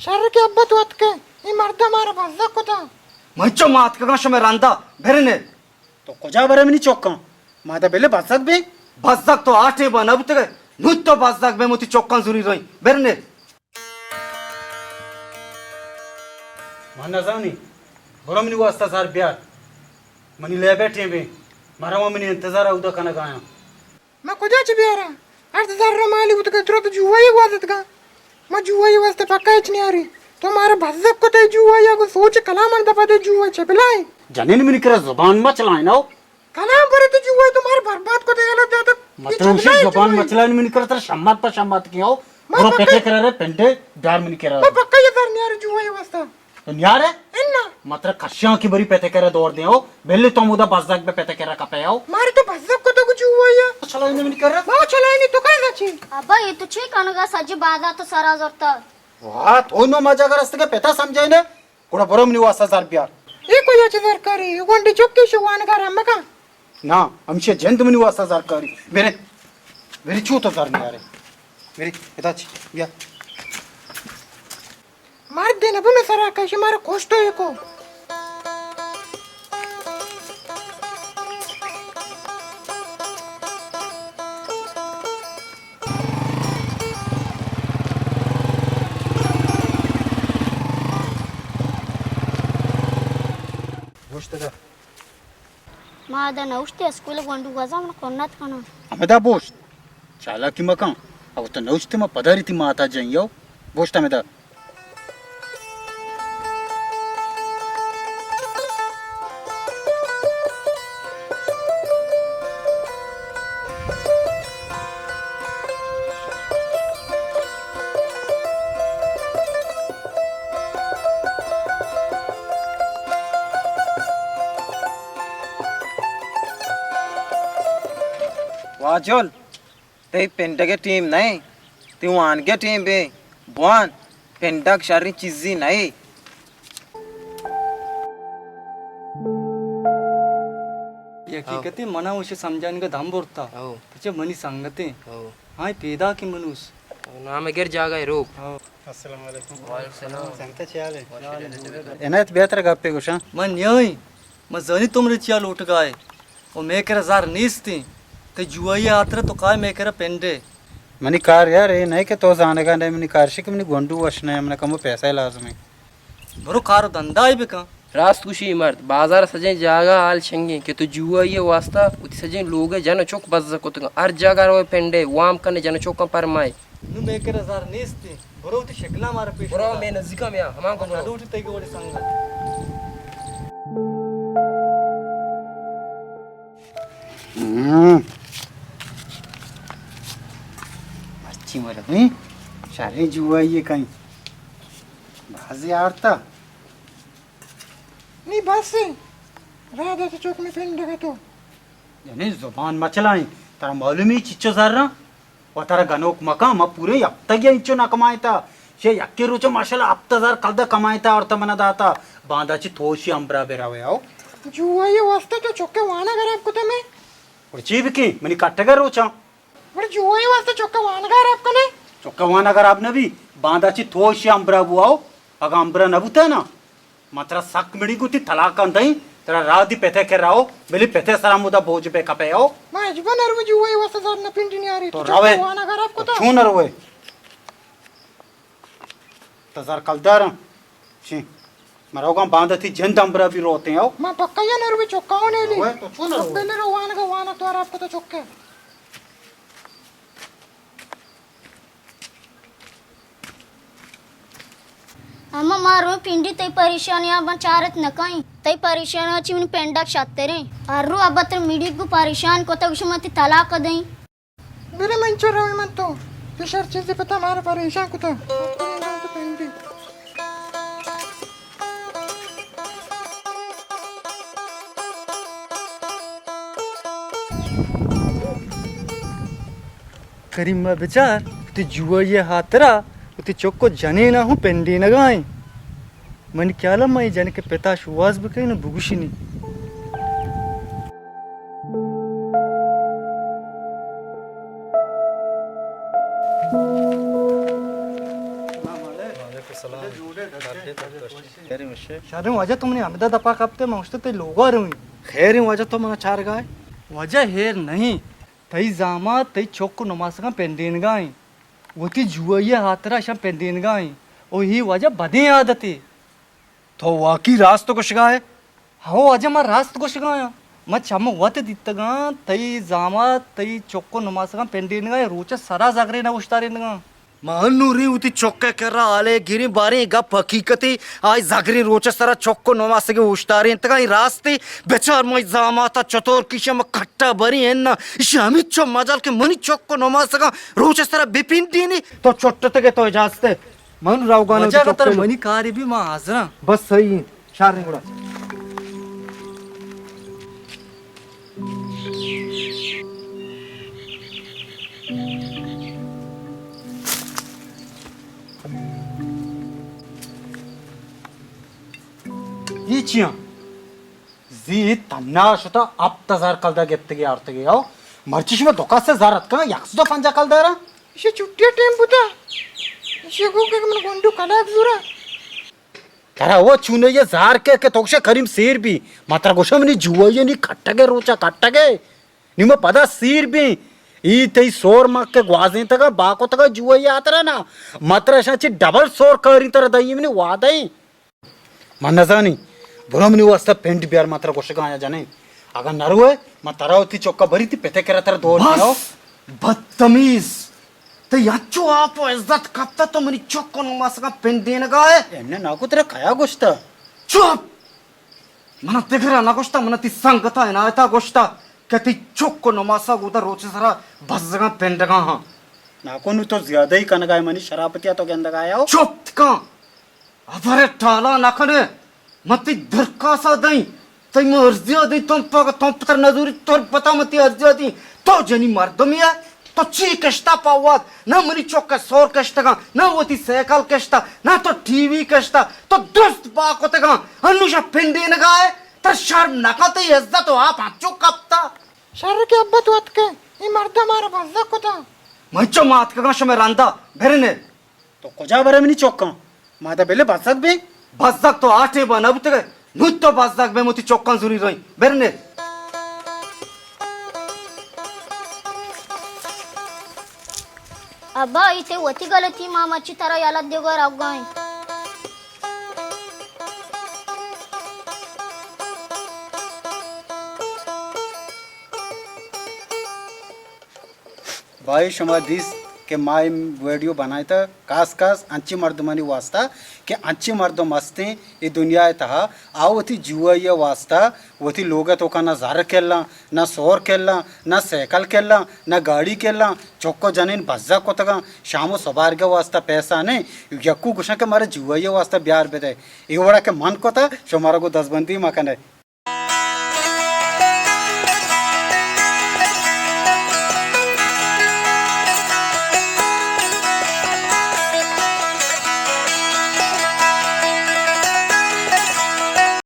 शहर के अब्बा तो अतके ये मर्द हमारा बज्जा को था मंचो मात का शमे रांदा बेरने तो कोजा बरे मिनी चौका माता बेले बसक बे बज्जाक तो आठे बनब तक नुत तो बज्जाक बे मोती चौका जुरी रही बेरने माना जानी बरो मिनी वास्ता सार प्यार मनी ले बैठे बे मारा मम्मी इंतजार उदा खाना गाया मैं कुछ बिहारा अर्ध हजार रमाली उतके तुरंत जुआ ही वादत का मैं जुआ ही वास्ते पक्का ही नहीं आ रही तो हमारा भज्जक को ते जुआ या को सोच कला मन दफा दे जुआ चपलाए जाने ने मिनी करे जुबान मत चलाए ना कला पर तो जुआ तुम्हारे बर्बाद को ते गलत जाता मतलब उसी जुबान मत चलाए मिनी करे तर शम्मत पर शम्मत कियो बरो पेटे करे रे पेंटे डार मिनी करे मैं पक्का ये कर नहीं आ रही जुआ ही वास्ता तो यार है इन्ना मतलब कश्या की बरी पेटे करे दौड़ दे हो बेले तो मुदा बसदाक पे पेटे करे कपे हो मारे तो भज्जक को तो कुछ जुआ या चलो इन्हें मिनी करे बहुत चलाए नहीं तो काय जाची अब्बा ये तो छे कनगा सज्ज बादा तो सारा जोरता वाह तो नो मजा कर रस्ते के पेटा समझे ने कोड़ा बरो मिनी वास्ता सार प्यार ये कोई अच्छी सरकारी ये गोंडी चुक्की शुवान कर हम का ना हमशे जंत मिनी वास्ता सार करी मेरे छू तो सार नहीं आ रहे मेरी इताची या मार देना भी मैं सरा कैसे मारा कोश तो एको गोष्ट का मादा नौष्टे स्कूल गोंडू गजा मन कोन्नात कना अमेदा बोश चाला की मका अब तो नौष्टे में पधारी थी माता जाइयो बोष्टा में दा वाजोल ते पेंटके टीम नाही ती वानके टीम बे बॉन पेंटक शारी चीजी नाही हकीकती मना उसे समझाने का दाम बोलता तुझे मनी सांगते हाय पेदा की मनुस नाम गिर जागा है रोक अस्सलाम वालेकुम सांगता चाले एनात बेहतर गप्पे गुशा मन यही मैं जनी तुमरे चिया लूट गए और मैं कर जार नीस्ती ते जुआई आतर तो काय मैं कर पेंडे मनी कार यार ये नहीं के तो जाने का नहीं मनी कार शिक मनी गोंडू वशना हमने कम पैसा ही लाजमी बरो कार धंधा है बेका रास्त खुशी मर्द बाजार सजे जागा हाल छंगे कि तो जुआ ये वास्ता उति सजे लोग जन चौक बज को तो हर जगह रो पेंडे वाम कने जन चौक पर माय नु मैं कर जार नीस्ती बरो ती शकला मार पे बरो मैं नजिका में हम को अडू उठी तई गोडी सांगत अच्छी मरद नहीं शारे जुआ ये कहीं बाजी आरता नहीं बस से राधा से चौक में पेन लगा तो यानी जुबान मचलाई तारा मालूम ही चिच्चो सारा और तारा गनोक मका म पूरे अब तक ये इंचो ना कमायता शे यक्के रोचो माशाल्लाह अब तजार कल कमायता और तमना दाता बांधाची थोशी अंबरा बेरावे आओ जुआ ये वास्ते तो चौके वाना कर आपको तो मैं और चीब की मनी काटेगा रोचा बड़े जुआ ये वास्ते चौके वाना कर आपको ने चौकवान अगर आपने भी बांधाची थोशी अंबरा बुआओ अगर अंबरा न बुता ना मात्रा सक मिड़ी गुती तलाक अंदई तेरा राधी पेथे के राओ बेली पेथे सरामुदा बोझ पे कपे आओ मैं अजबन अरु जुआ ये वास्ते सर न पिंडी नहीं आ रही तो रावे वाना कर आपको तो छू न रोए तजार कलदार शी मरोगा बांधा थी जन अंबरा भी रोते हैं आओ मैं पक्का ये नरु भी चौका होने ली रोए तो छू न रोए पहले रो वाना का वाना तो आपको तो चौके अम्मा मारो पिंडी तई परेशानियां बचारत न कहीं तई परेशान अच्छी मन पेंडा शाते रे अर्रु अबत्र मिडी को परेशान को तो विषमति तलाक दई मेरे मन चोर रहे मन तो फिशर चीज पता मारे परेशान को तो पेंडी करीमा बेचार ते जुआ ये हातरा उते चौको जने ना हूँ पेंडी न गाय मन क्या लम्मा ये जन के पिता शुवास भी कहीं ना भुगुशिनी शादी वजह तुमने हमदा दपा कपते मौसते ते लोगा रही खैर वजह तो मना चार गाय वजह हेर नहीं तई जामा तई चोक नमाज का पेंडीन गाय वो ती जुआइया हाथरा शा पेंडीन गाय ओ ही वजह बदे आदती तो वाकई रास तो कुछ गाय हो वजह मैं रास्त कुछ गाया मैं चम वत दित्तगा तई जामा तई चोक नमाज का पेंडीन गाय रोचे सरा जागरे ना उस्तारिन गा मानूरी उती चौके कर रहा आले गिरी बारी गप हकीकती आज जागरी रोचे सरा चौको नोमास के उश्तारी इंतका ही रास्ते बेचार मई जामाता चतुर किशम खट्टा बरी है ना इसे अमित चो मजाल के मनी चौको नोमास का रोचे सरा बिपिन दीनी तो चोट्टे के तो इजाजते मन राव गाने वजह का तर मनी कार्य भी मैं हाजरा बस सही शार गुड़ा ये चिया जी तन्नाश होता अब तजार कल दा गेत्ते के आरते के आओ मर्चिश में धोखा से जारत का यक्स दो पंजा कल दारा इसे चुट्टिया टेम पुता इसे को के मन गोंडू कला जुरा तारा वो चुने ये जार के तोक्षे करीम सीर भी मात्रा गोशा मनी जुआ ये नी खट्टगे रोचा खट्टगे नी मैं पदा सीर भी ई तई सोर मक के ग्वाजे तक बाको तक जुआ ये आतरा ना मात्रा शाची डबल सोर करी तरह दई मनी वादई मन नजानी बुरा मनी वास्ता पेंट बियार मात्रा गोशे का आया जाने अगर नरु है मैं तारा होती चौका भरी थी पेते करा तरह दो आओ बदतमीज तो याचो आप इज्जत करता तो मनी चौको नोमास का पेन देने का है एमने नाकू तेरा खाया गोश्ता चुप मना तेगरा ना गोष्टा मना ती संगता है ना ऐता गोष्टा कहती चुक को नमासा गुदा रोचे सारा बज़गा पेंडगा हाँ नाको नु तो ज्यादा ही कनगाय मनी शराबतिया तो गेंदा गाया हो चुप का अधरे टाला ना करे मती धरका सा दई तई में अर्जिया दई तुम पतर नजूरी तोर पता मती अर्जिया दी तो जनी मर्दमिया तो ची कष्टा पावाद ना मनी चौका सोर कष्टगा ना वती साइकिल कष्टा ना तो टीवी कष्टा तो दोस्त बाक होते गा अनुषा पेंडे न गाए तर शर्म ना का ते इज्जत हो आप आचो कपता शर के अब्बा तो अतके ये मर्दा मारा बज़्ज़ा को था मच्चो मात का शमे रांदा भेरने तो कोजा बरे मनी चौका माता बेले बसक बे बज़्ज़क तो आटे बनब ते नुत तो बज़्ज़क बे मोती चौका जुरी रही भेरने अब्बा इथे वती गलती मामाची तरह याला देगो राव गाय भाई समाधीस के माय वीडियो बनाए था कास कास अंची मर्दमनी वास्ता के अंची मर्द मस्ते ये दुनिया था आओ थी जुआ ये वास्ता वो थी लोग तो का ना जार खेलना ना सोर खेलना ना साइकिल खेलना ना गाड़ी खेलना चौको जनीन बज्जा को तक शामो सवार के वास्ता पैसा नहीं यक्कू कुछ के मारे जुआ ये वास्ता बिहार पे थे ये बड़ा के मन को था शो मारा को 10 बंदी मकान है